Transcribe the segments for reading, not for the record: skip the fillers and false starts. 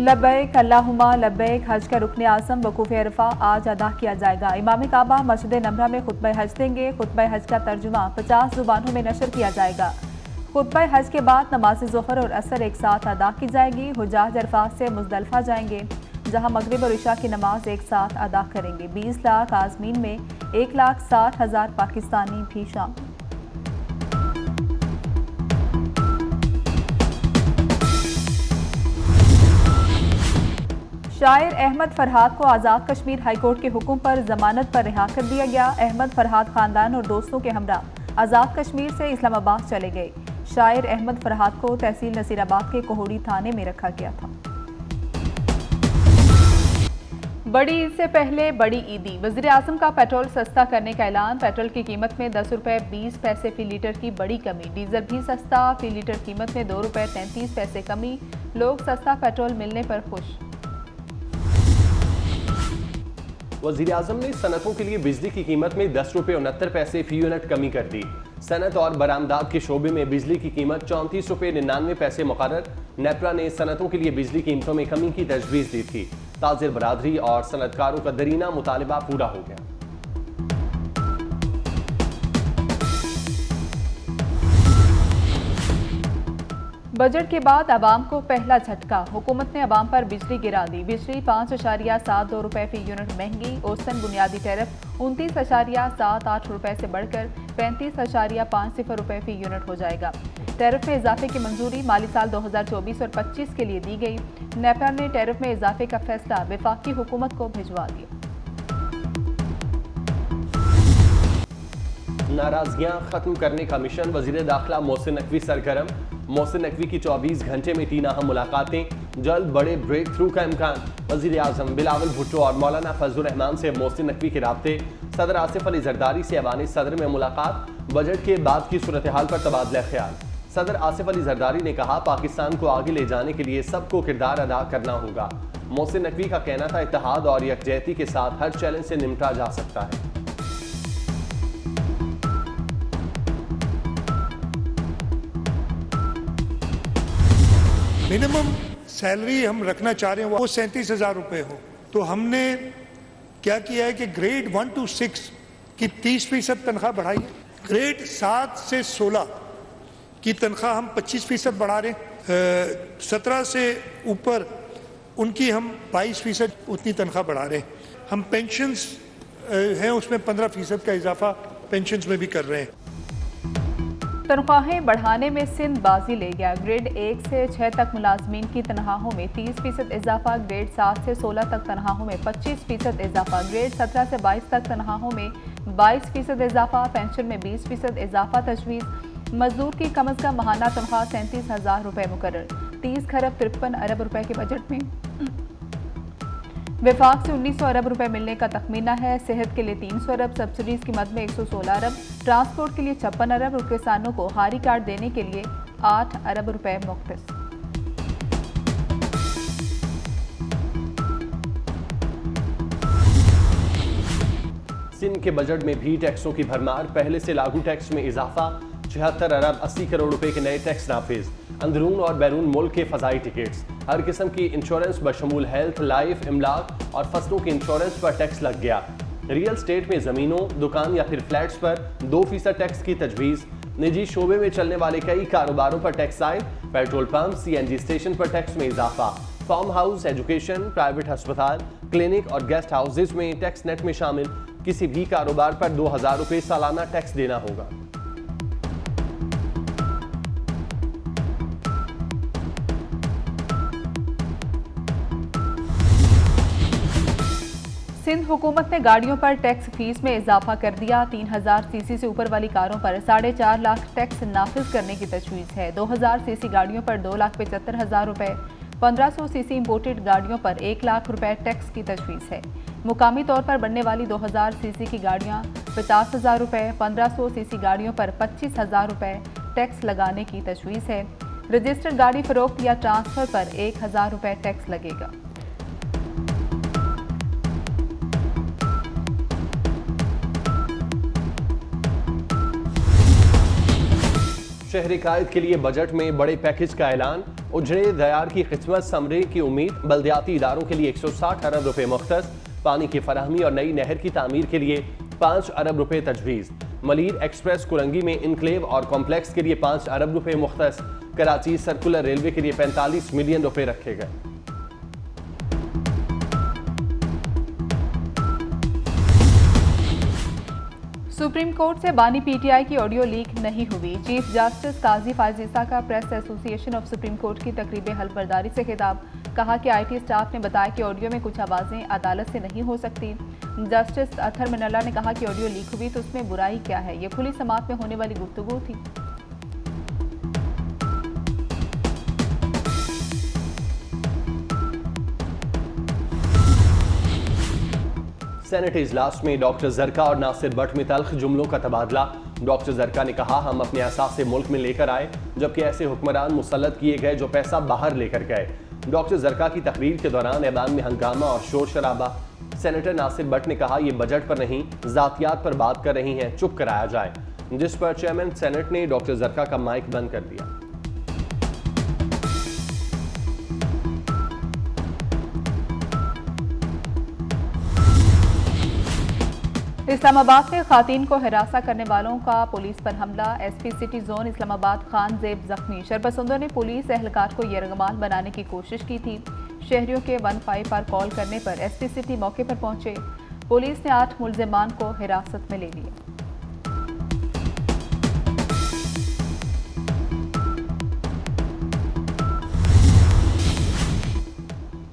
लब्बैक अल्लाहुम्मा लब्बैक हज का रुकन आज़म वकूफ़ अरफा आज अदा किया जाएगा। इमाम काबा मस्जिद नमरा में खुतबा हज देंगे। खुतबा हज का तर्जुमा 50 ज़ुबानों में नशर किया जाएगा। खुतबा हज के बाद नमाज ज़ोहर और असर एक साथ अदा की जाएगी। हुजाज अरफात से मुज़दलिफ़ा जाएंगे, जहाँ मगरिब और इशा की नमाज एक साथ अदा करेंगे। 20 लाख आज़मीन में 1,60,000 पाकिस्तानी भी शामिल। शायर अहमद फरहाद को आज़ाद कश्मीर हाईकोर्ट के हुक्म पर जमानत पर रिहा कर दिया गया। अहमद फरहाद खानदान और दोस्तों के हमरा आज़ाद कश्मीर से इस्लामाबाद चले गए। शायर अहमद फरहाद को तहसील नसीराबाद के कोहड़ी थाने में रखा गया था। बड़ी ईद से पहले बड़ी ईदी, वज़ीर आज़म का पेट्रोल सस्ता करने का ऐलान। पेट्रोल की कीमत में 10 रुपये 20 पैसे फी लीटर की बड़ी कमी। डीजल भी सस्ता, फी लीटर कीमत में 2 रुपये 33 पैसे कमी। लोग सस्ता पेट्रोल मिलने पर खुश। वज़ीर आज़म ने सनतों के लिए बिजली की कीमत में 10 रुपये 69 पैसे फी यूनिट कमी कर दी। सनत और बरामदात के शोबे में बिजली की कीमत 34 रुपये 99 पैसे मुकर्रर। नेपरा ने सनतों के लिए बिजली कीमतों में कमी की तजवीज़ दी थी। ताजिर बरादरी और सनतकारों का दरीना मुतालबा पूरा हो गया। बजट के बाद आवाम को पहला झटका। हुकूमत ने आवाम पर बिजली गिरा दी। बिजली 5.72 रुपये फी यूनिट महंगी। औसतन बुनियादी टैरिफ 29.78 रुपये से बढ़कर 35.50 रुपये फी यूनिट हो जाएगा। टैरिफ में इजाफे की मंजूरी माली साल 2024 और 25 के लिए दी गई। नेपरा ने टैरिफ में इजाफे का फैसला वफाकी हुकूमत को भिजवा दिया। नाराजगियां खत्म करने का मिशन, वजीर दाखिला मोहसिन नकवी सरगर्म। मोहसिन नकवी की 24 घंटे में 3 अहम मुलाकातें, जल्द बड़े ब्रेक थ्रू का इम्कान। वजीर आजम बिलावल भुट्टो और मौलाना फजलुर रहमान से मोहसिन नकवी के राब्ते। सदर आसिफ अली जरदारी से ऐवान सदर में मुलाकात, बजट के बाद की सूरत हाल पर तबादला ख्याल। सदर आसिफ अली जरदारी ने कहा, पाकिस्तान को आगे ले जाने के लिए सबको किरदार अदा करना होगा। मोहसिन नकवी का कहना था, इत्तेहाद और यकजहती के साथ हर चैलेंज से निपटा जा सकता है। मिनिमम सैलरी हम रखना चाह रहे हैं वो 37,000 रुपये हो। तो हमने क्या किया है कि ग्रेड 1 to 6 की 30% तनख्वाह बढ़ाई है। ग्रेड 7 से 16 की तनख्वाह हम 25% बढ़ा रहे हैं। 17 से ऊपर उनकी हम 22% उतनी तनख्वाह बढ़ा रहे हैं। हम पेंशन्स हैं उसमें 15% का इजाफा पेंशन्स में भी कर रहे हैं। तनख्वाहें बढ़ाने में सिंध बाजी ले गया। ग्रेड 1 से 6 तक मुलाजमीन की तनख्वाहों में 30% इजाफा। ग्रेड 7 से 16 तक तनख्वाहों में 25% इजाफा। ग्रेड 17 से 22 तक तनख्वाहों में 22% इजाफा। पेंशन में 20% इजाफा तजवीज़। मजदूर की कम अज़ कम माहाना तनख्वाह 37,000 रुपये मुकर्रर। 30 खरब 53 अरब रुपए के बजट में विफाक से 1900 अरब रुपए मिलने का तखमीना है। सेहत के लिए 300 अरब, सब्सिडीज की मद में 116 अरब, ट्रांसपोर्ट के लिए 56 अरब और किसानों को हारी कार्ड देने के लिए 8 अरब रुपए मुख्तस। सिंध के बजट में भी टैक्सों की भरमार। पहले से लागू टैक्स में इजाफा। 76 अरब 80 करोड़ रुपए के नए टैक्स नाफिज। अंदरून और बैरून मुल्क के फजाई टिकट्स। हर किस्म की इंश्योरेंस बशमूल हेल्थ, लाइफ, इमलाक और फसलों के इंश्योरेंस पर टैक्स लग गया। रियल स्टेट में ज़मीनों, दुकान या फिर फ्लैट्स पर 2% टैक्स की तजवीज़। निजी शोबे में चलने वाले कई कारोबारों पर टैक्स आए। पेट्रोल पंप, CNG स्टेशन पर टैक्स में इजाफा। फार्म हाउस, एजुकेशन, प्राइवेट अस्पताल, क्लिनिक और गेस्ट हाउसेज में टैक्स नेट में शामिल किसी भी कारोबार पर 2,000 रुपये सालाना टैक्स देना होगा। सिंध हुकूमत ने गाड़ियों पर टैक्स फीस में इजाफा कर दिया। 3000 सीसी से ऊपर वाली कारों पर 4.5 लाख टैक्स नाफिज करने की तजवीज़ है। 2000 सीसी गाड़ियों पर 2,75,000 रुपये, 1500 सीसी इम्पोर्टेड गाड़ियों पर 1 लाख रुपए टैक्स की तजवीज़ है। मुकामी तौर पर बनने वाली 2000 सीसी की गाड़ियाँ 50,000 रुपये, 1500 सीसी गाड़ियों पर 25,000 रुपये टैक्स लगाने की तजवीज़ है। रजिस्टर्ड गाड़ी फरोख्त या ट्रांसफ़र पर 1,000 रुपये टैक्स लगेगा। शहरी कायद के लिए बजट में बड़े पैकेज का ऐलान। उजड़े दयार की किस्मत समरे की उम्मीद। बल्दियाती इदारों के लिए 160 अरब रुपए मुख्तस। पानी की फराहमी और नई नहर की तामीर के लिए 5 अरब रुपए तजवीज़। मलीर एक्सप्रेस कुरंगी में इनक्लेव और कॉम्प्लेक्स के लिए 5 अरब रुपए मुख्तस। कराची सर्कुलर रेलवे के लिए 45 मिलियन रुपए रखे गए। सुप्रीम कोर्ट से बानी पीटीआई की ऑडियो लीक नहीं हुई। चीफ जस्टिस काजी फायज ईसा का press association of supreme court की तकरीब हल्फबर्दारी से खिताब। कहा कि आईटी स्टाफ ने बताया कि ऑडियो में कुछ आवाज़ें अदालत से नहीं हो सकती। जस्टिस अथर मिनल्ला ने कहा कि ऑडियो लीक हुई तो उसमें बुराई क्या है, ये खुली समात में होने वाली गुफ्तगू थी। सेनेट इजलास में डॉक्टर जरका और नासिर भट्ट में तल्ख जुमलों का तबादला। डॉक्टर जरका ने कहा, हम अपने असास से मुल्क में लेकर आए, जबकि ऐसे हुक्मरान मुसल्लत किए गए जो पैसा बाहर लेकर गए। डॉक्टर जरका की तकरीर के दौरान ऐवान में हंगामा और शोर शराबा। सेनेटर नासिर भट्ट ने कहा, ये बजट पर नहीं जातियात पर बात कर रही हैं, चुप कराया जाए, जिस पर चेयरमैन सेनेट ने डॉक्टर जरका का माइक बंद कर दिया। इस्लामाबाद में खातीन को हिरासा करने वालों का पुलिस पर हमला। SP city zone Islamabad Khan जेब जख्मी। शरपसंदों ने पुलिस एहलकार को यरगमाल बनाने की कोशिश की थी। शहरियों के 15 पर कॉल करने पर एसपी सिटी मौके पर पहुंचे। पुलिस ने 8 मुल्जिमान को हिरासत में ले लिया।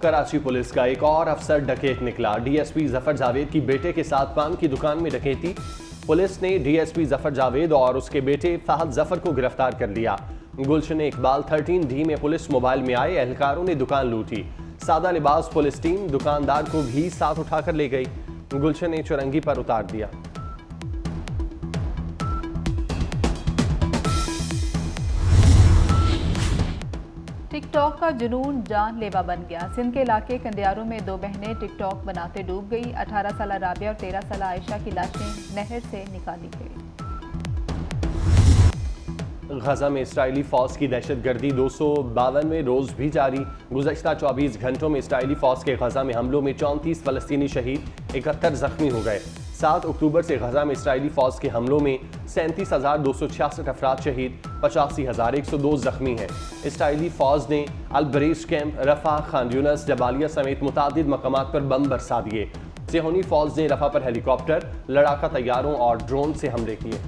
कराची पुलिस का एक और अफसर डकैत निकला। डीएसपी जफर जावेद की बेटे के साथ पान की दुकान में डकैती। पुलिस ने डीएसपी जफर जावेद और उसके बेटे फहद जफर को गिरफ्तार कर लिया। गुलशन इकबाल 13D में पुलिस मोबाइल में आए एहलकारों ने दुकान लूटी। सादा लिबास पुलिस टीम दुकानदार को भी साथ उठाकर ले गई। गुलशन ने चुरंगी पर उतार दिया। टिकटॉक का जुनून जानलेवा बन गया। सिंध के इलाके कंदियारों में 2 बहनें टिकटॉक बनाते डूब गई। 18 साल राबिया और 13 साल आयशा की लाशें नहर से निकाली गई। गजा में इसराइली फौज की दहशतगर्दी 252वें रोज भी जारी। गुज़श्ता 24 घंटों में इसराइली फौज के गजा में हमलों में 34 फलस्तीनी शहीद, 71 जख्मी हो गए। 7 अक्टूबर से गजा में इसराइली फौज के हमलों में 37,266 अफराद शहीद, 85,102 जख्मी हैं। इसराइली फौज ने अल-बरीज कैंप, रफा, खान यूनस, जबालिया समेत मुतादिद मकामात पर बम बरसा दिए। सेहोनी फौज ने रफा पर हेलीकॉप्टर, लड़ाका तैयारों और ड्रोन से हमले किए।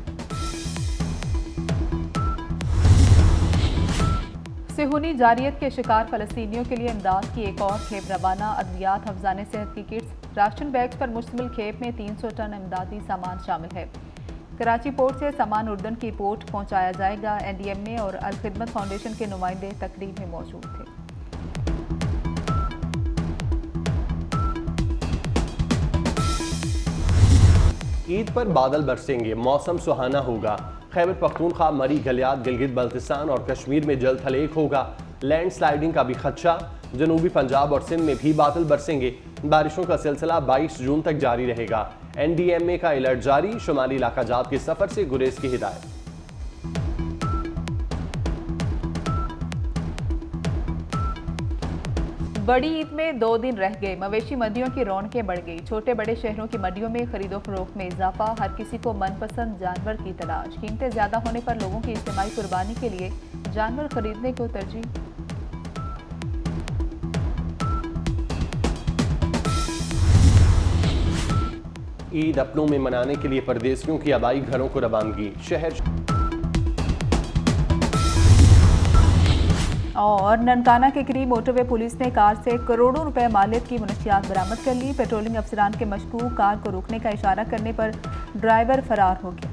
सेहूनी जारियत के शिकार फलस्तीनियों के लिए इमदाद की एक और खेप रवाना। अद्वियात, हफ्जाने सेहत की किट्स, राशन बैग्स पर मुश्तमिल खेप में 300 टन इमदादी सामान शामिल है। कराची पोर्ट से सामान उर्दन की पोर्ट पहुंचाया जाएगा। NDMA और अल खिदमत फाउंडेशन के नुमाइंदे तकरीब में मौजूद थे। ईद पर बादल बरसेंगे, मौसम सुहाना होगा। खैबर पख्तूनख्वा, मरी, गलियात, गिलगित बल्तिस्तान और कश्मीर में जल्द हलेक होगा। लैंड स्लाइडिंग का भी खदशा। जनूबी पंजाब और सिंध में भी बादल बरसेंगे। बारिशों का सिलसिला 22 जून तक जारी रहेगा। NDMA का अलर्ट जारी। शुमाली इलाका जात के सफर से गुरेज की हिदायत। बड़ी ईद में 2 दिन रह गए। मवेशी मंडियों की रौनकें बढ़ गई। छोटे बड़े शहरों की मंडियों में खरीदो फरोख्त में इजाफा। हर किसी को मनपसंद जानवर की तलाश। कीमतें ज्यादा होने पर लोगों की इज्तिमाई कुर्बानी के लिए जानवर खरीदने को तरजीह। ईद अपनों में मनाने के लिए परदेसियों की आबाई घरों को रवानगी। शहर और ननकाना के करीब मोटरवे पुलिस ने कार से करोड़ों रुपए मालियत की मुनशियात बरामद कर ली। पेट्रोलिंग अफसरान के मशकूक कार को रोकने का इशारा करने पर ड्राइवर फरार हो गया।